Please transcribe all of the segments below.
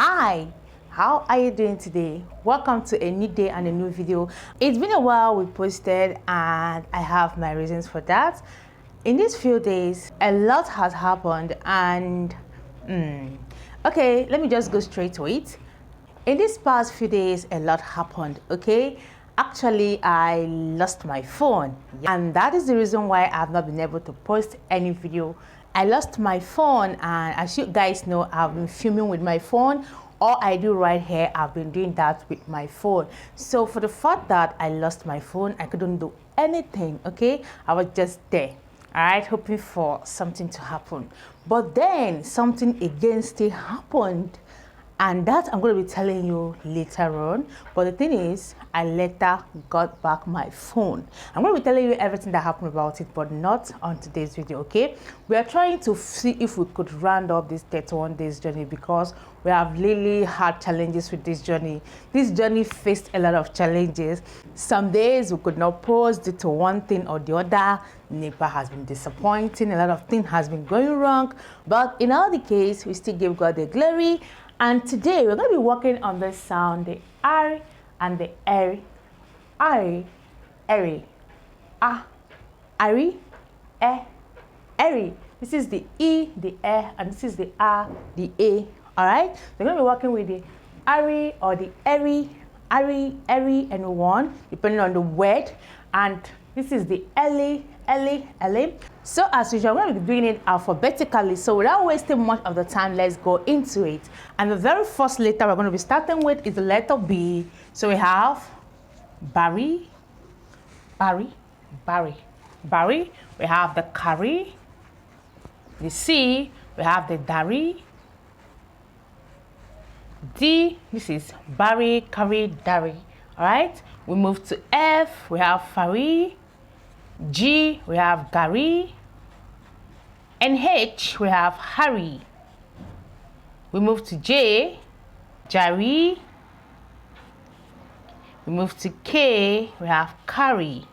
Hi, how are you doing today? Welcome to a new day and a new video. It's been a while we posted and I have my reasons for that. In these few days, a lot has happened and okay, let me just go straight to it. In these past few days, a lot happened, okay? Actually, I lost my phone and that is the reason why I've not been able to post any video. I lost my phone and as you guys know, I've been filming with my phone. All I do right here, I've been doing that with my phone. So for the fact that I lost my phone, I couldn't do anything, okay? I was just there, all right, hoping for something to happen. But then something again still happened. And that I'm going to be telling you later on. But the thing is, I later got back my phone. I'm going to be telling you everything that happened about it, but not on today's video, okay? We are trying to see if we could round up this 31 days journey because we have really had challenges with this journey. This journey faced a lot of challenges. Some days we could not post due to one thing or the other. NEPA has been disappointing. A lot of things has been going wrong. But in all the case, we still give God the glory. And today we're going to be working on the sound, the R and the R, R, R, A, R, E, R. This is the E, the E, and this is the A, the A. All right. We're going to be working with the R or the R, and one, depending on the word. And this is the L. So as usual, we're going to be doing it alphabetically. So without wasting much of the time, let's go into it. And the very first letter we're going to be starting with is the letter B. So we have Barry. We have the carry. The C, we have the Dari. D, this is Barry, carry, Dari. All right. We move to F. We have Fari. G, we have Gary. And H, we have Harry. We move to J, Jari. We move to K, we have Carry.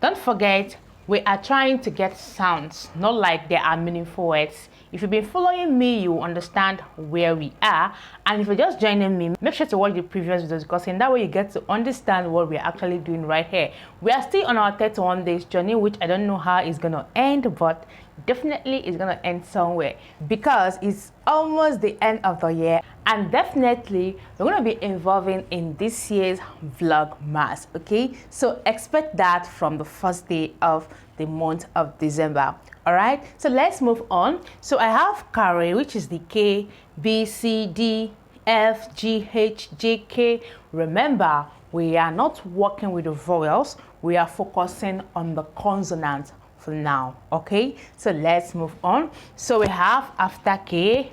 Don't forget, we are trying to get sounds, not like there are meaningful words. If you've been following me, you understand where we are. And if you're just joining me, make sure to watch the previous videos because in that way you get to understand what we're actually doing right here. We are still on our 31 days journey, which I don't know how it's going to end, but definitely it's going to end somewhere because it's almost the end of the year. And definitely we're going to be involving in this year's Vlogmas, okay? So expect that from the first day of the month of December. All right, so let's move on. So I have carry, which is the K, B, C, D, F, G, H, J, K. Remember, we are not working with the vowels. We are focusing on the consonant for now, okay? So let's move on. So we have after K,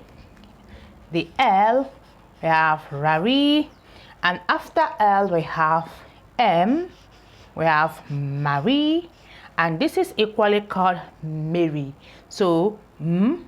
the L, we have Rari, and after L, we have M, we have Marie, and this is equally called Mary. So me.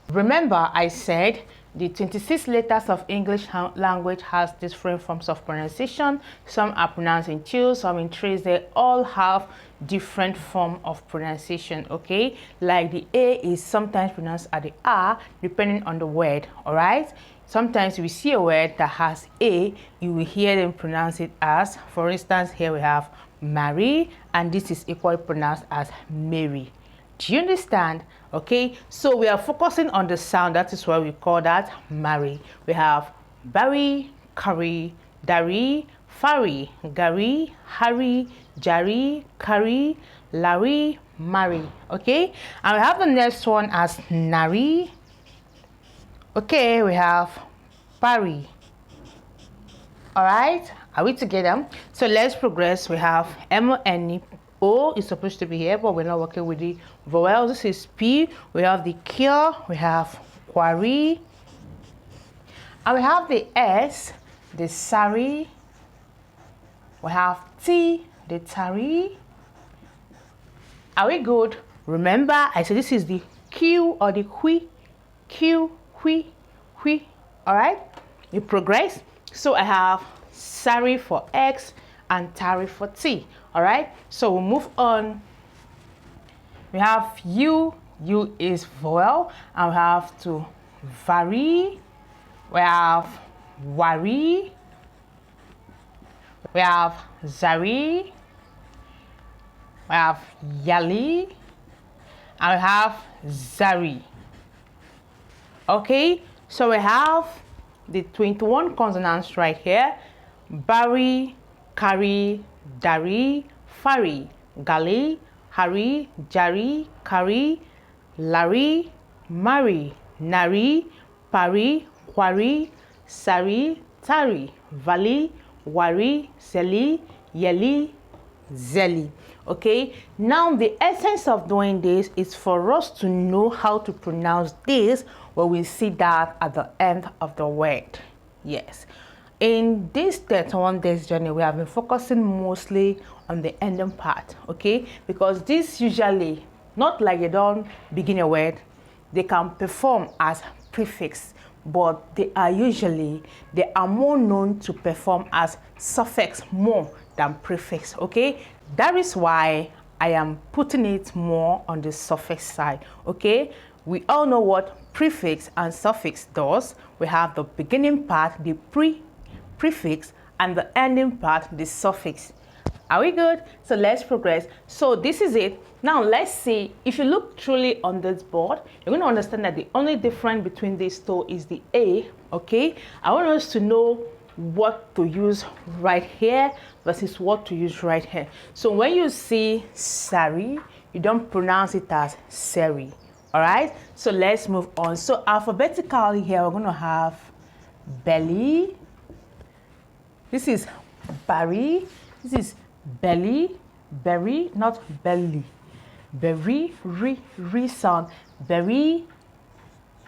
Remember I said the 26 letters of English language has different forms of pronunciation. Some are pronounced in 2, some in 3. They all have different form of pronunciation, okay? Like the A is sometimes pronounced as the R depending on the word, all right? Sometimes we see a word that has A, you will hear them pronounce it as, for instance, here we have Mary, and this is equally pronounced as Mary. Do you understand? Okay, so we are focusing on the sound. That is why we call that Mary. We have Barry, Curry, Dari, Fari, Gary, Harry, Jari, Curry, Larry, Mary. Okay, and we have the next one as Nari. Okay, we have Barry. All right, are we together? So let's progress. We have M-N-O is supposed to be here, but we're not working with the vowels. This is P. We have the cure. We have quarry. And we have the S, the sari. We have T, the tari. Are we good? Remember, I said this is the Q or the hui. Q, hui. All right, you progress. So I have sari for X and tari for T. All right, so we'll move on. We have U, U is vowel, and we have to vary. We have wari. We have zari. We have yali. And we have zari. Okay, so we have the 21 consonants right here. Bari, kari, dari, fari, gali, hari, jari, kari, lari, mari, nari, pari, kwari, sari, tari, vali, wari, seli, yeli, zeli. Okay, now the essence of doing this is for us to know how to pronounce this when we see that at the end of the word. Yes, in this 31 days journey, we have been focusing mostly on the ending part, okay, because this usually, not like you don't begin a word, they can perform as prefix, but they are more known to perform as suffix more than prefix. Okay, that is why I am putting it more on the suffix side. Okay, we all know what prefix and suffix does. We have the beginning part, the prefix, and the ending part, the suffix. Are we good? So let's progress. So this is it. Now let's see. If you look truly on this board, you're going to understand that the only difference between these two is the A. Okay, I want us to know what to use right here versus what to use right here. So when you see sari, you don't pronounce it as sari. All right, so let's move on. So alphabetically here, we're going to have belly. This is bari. This is belly, berry, not belly. Berry, re sound. Berry,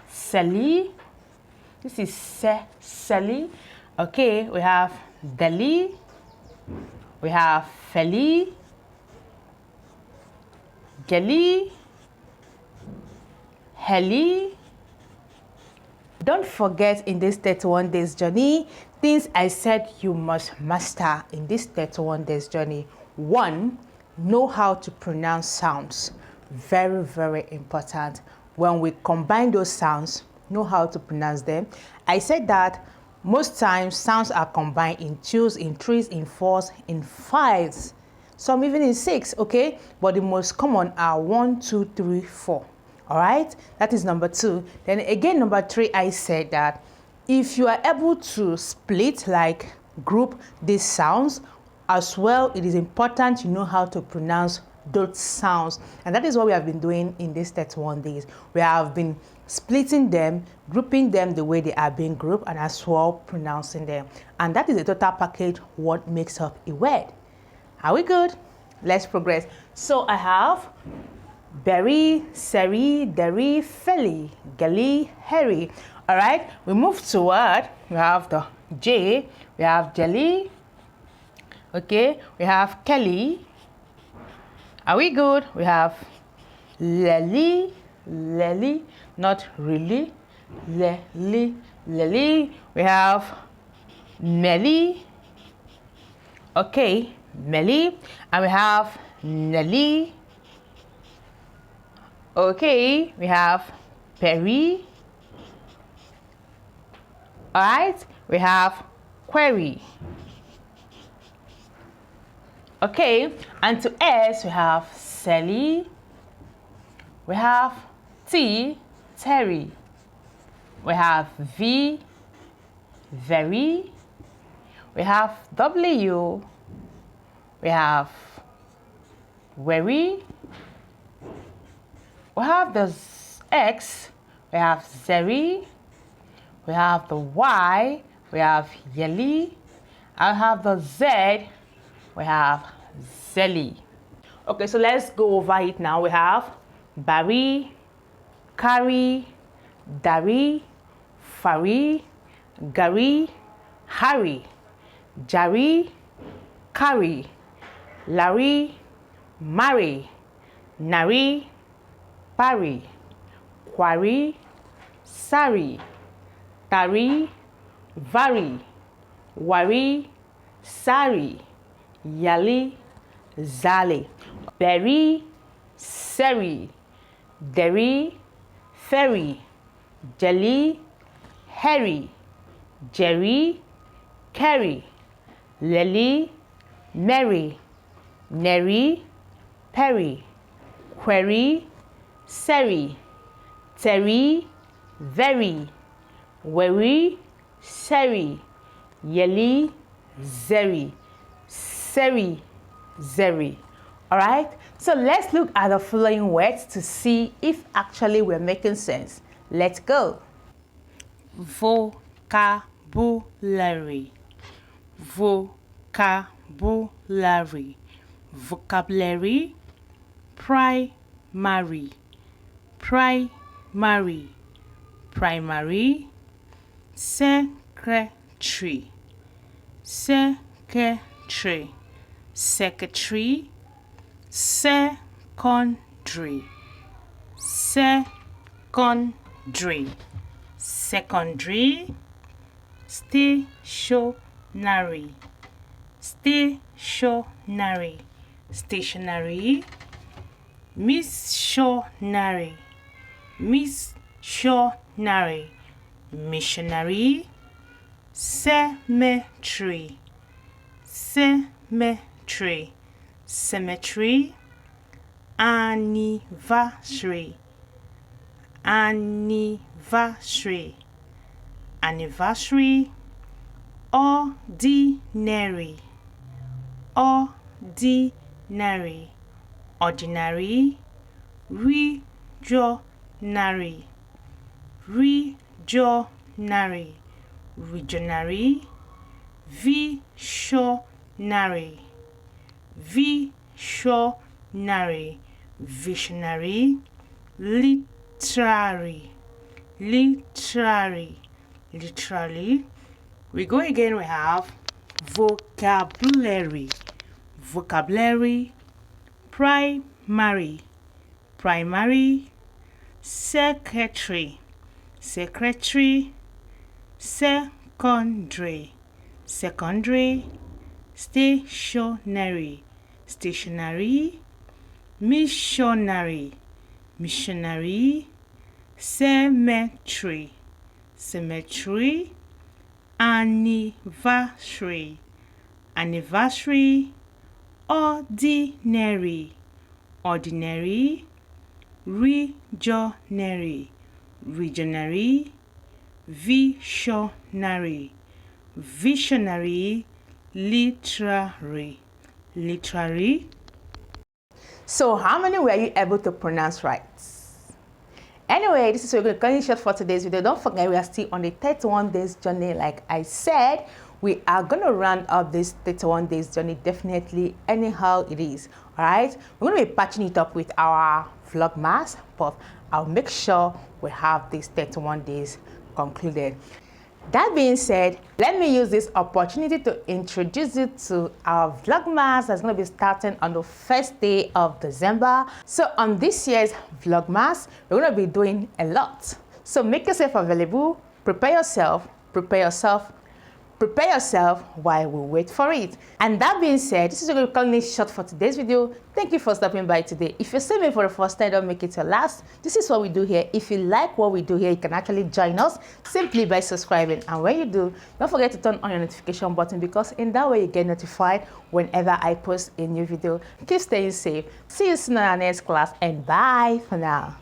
seli. This is seli. Okay, we have deli. We have feli. Geli. Heli. Don't forget, in this 31 days journey, things I said you must master in this 31 days journey. 1, know how to pronounce sounds. Very, very important. When we combine those sounds, know how to pronounce them. I said that most times sounds are combined in 2s, in 3s, in 4s, in 5s, some even in 6, okay? But the most common are 1, 2, 3, 4. All right, that is number 2. Then again, number 3, I said that if you are able to split, like group these sounds as well, it is important you know how to pronounce those sounds. And that is what we have been doing in these 31 days. We have been splitting them, grouping them the way they are being grouped, and as well pronouncing them. And that is a total package, what makes up a word. Are we good? Let's progress. So I have berry, seri, deri, feli, gali, heri. All right, we move to word. We have the J, we have jelly. Okay, we have Kelly. Are we good? We have lely, lely, not really, lely, lely. We have melly. Okay, melly. And we have nelly. Okay, we have Perry. All right, we have query. Okay, and to S we have Sally. We have T, Terry. We have V, very. We have W. We have very. We have the X, we have Zeri, we have the Y, we have Yeli, I have the Z, we have Zeli. Okay, so let's go over it now. We have Bari, Kari, Dari, Fari, Gari, Hari, Jari, Kari, Lari, Mari, Nari, Pari, Kwari, Sari, Tari, Vari, Wari, Sari, Yali, Zali, Berry, Seri, derry, ferry, jelly, hairy, jerry, carry, lily, merry, nary, perry, query, serry, terry, very, weary, serry, yelly, zeri, seri, zeri. All right, so let's look at the following words to see if actually we're making sense. Let's go. Vocabulary, vocabulary, vocabulary, primary, primary, primary, secretary, secretary, secretary, secondary, secondary, secondary, stationary, stationary, stationary, missionary, missionary, missionary, cemetery, cemetery, cemetery, anniversary, anniversary, anniversary, ordinary, ordinary, ordinary, regionary, regionary, regionary, visionary, visionary, visionary, literary, literary, literally. We go again, we have vocabulary, vocabulary, primary, primary, secretary, secretary, secondary, secondary, stationary, stationary, missionary, missionary, cemetery, cemetery, anniversary, anniversary, ordinary, ordinary, regionary, regionary, visionary, visionary, literary, literary. So how many were you able to pronounce right? Anyway, this is what we're going to short for today's video. Don't forget, we are still on the 31 days journey. Like I said, we are going to round up this 31 days journey definitely anyhow it is. All right, we're going to be patching it up with our vlogmas, but I'll make sure we have these 31 days concluded. That being said, let me use this opportunity to introduce you to our vlogmas that's going to be starting on the first day of December. So on this year's vlogmas, we're going to be doing a lot. So make yourself available, prepare yourself, prepare yourself, prepare yourself while we wait for it. And that being said, this is going to be calling it short for today's video. Thank you for stopping by today. If you're seeing me for the first time, don't make it your last. This is what we do here. If you like what we do here, you can actually join us simply by subscribing. And when you do, don't forget to turn on your notification button, because in that way you get notified whenever I post a new video. Keep staying safe. See you soon in our next class, and bye for now.